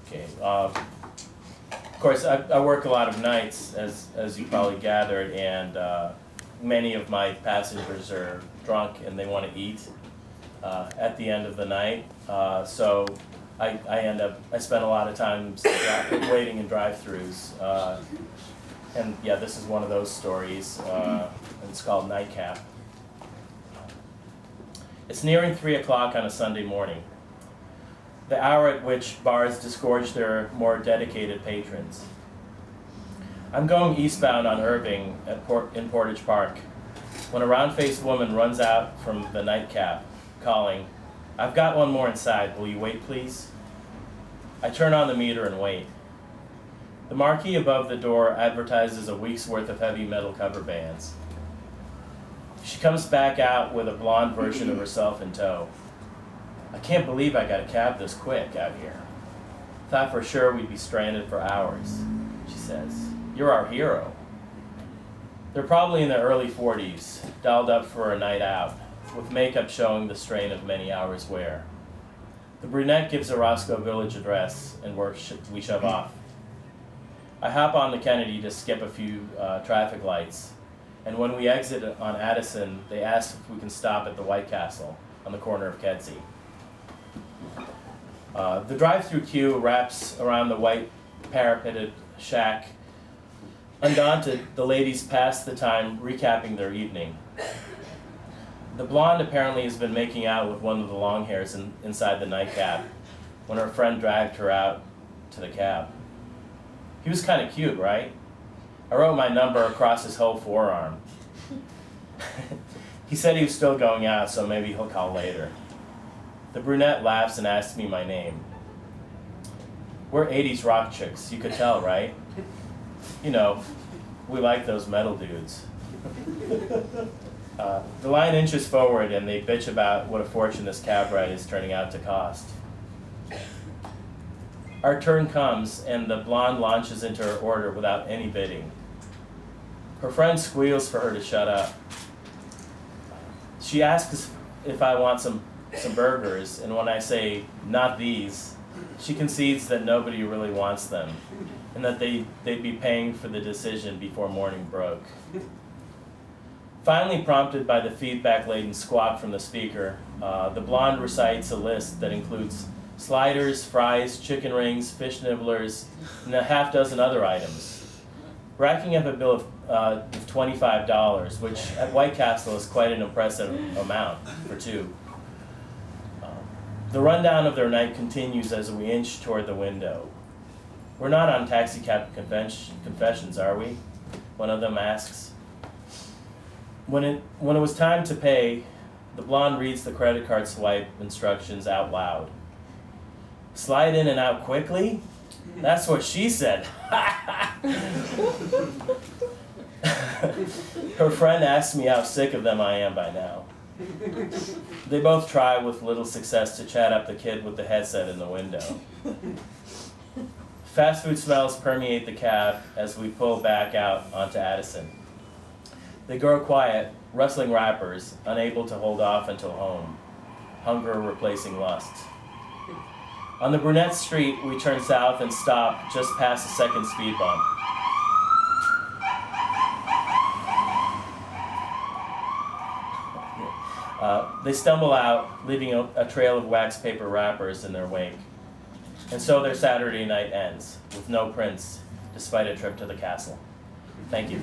Okay. Of course, I work a lot of nights, as you probably gathered, and many of my passengers are drunk and they want to eat at the end of the night. So I spend a lot of time waiting in drive-thrus. And yeah, this is one of those stories. It's called Nightcap. It's nearing 3 o'clock on a Sunday morning, the hour at which bars disgorge their more dedicated patrons. I'm going eastbound on Irving in Portage Park when a round-faced woman runs out from the Nightcap, calling, "I've got one more inside. Will you wait, please?" I turn on the meter and wait. The marquee above the door advertises a week's worth of heavy metal cover bands. She comes back out with a blonde version of herself in tow. "I can't believe I got a cab this quick out here. Thought for sure we'd be stranded for hours," she says. "You're our hero." They're probably in their early 40s, dolled up for a night out, with makeup showing the strain of many hours' wear. The brunette gives a Roscoe Village address, and we shove off. I hop on the Kennedy to skip a few traffic lights, and when we exit on Addison, they ask if we can stop at the White Castle on the corner of Kedzie. The drive-through queue wraps around the white parapeted shack. Undaunted, the ladies pass the time recapping their evening. The blonde apparently has been making out with one of the long hairs inside the nightcap when her friend dragged her out to the cab. He was kind of cute, right? I wrote my number across his whole forearm. He said he was still going out, so maybe he'll call later. The brunette laughs and asks me my name. We're 80s rock chicks, you could tell, right? You know, we like those metal dudes. The line inches forward and they bitch about what a fortune this cab ride is turning out to cost. Our turn comes and the blonde launches into her order without any bidding. Her friend squeals for her to shut up. She asks if I want some burgers, and when I say, "Not these," she concedes that nobody really wants them, and that they'd be paying for the decision before morning broke. Finally prompted by the feedback-laden squawk from the speaker, the blonde recites a list that includes sliders, fries, chicken rings, fish nibblers, and a half dozen other items, racking up a bill of $25, which at White Castle is quite an impressive amount for two. The rundown of their night continues as we inch toward the window. "We're not on taxicab confessions, are we?" one of them asks. When it was time to pay, the blonde reads the credit card swipe instructions out loud. "Slide in and out quickly?" That's what she said. Her friend asks me how sick of them I am by now. They both try with little success to chat up the kid with the headset in the window. Fast food smells permeate the cab as we pull back out onto Addison. They grow quiet, rustling wrappers, unable to hold off until home, hunger replacing lust. On the brunette street, we turn south and stop just past the second speed bump. They stumble out, leaving a trail of wax paper wrappers in their wake. And so their Saturday night ends, with no prince, despite a trip to the castle. Thank you.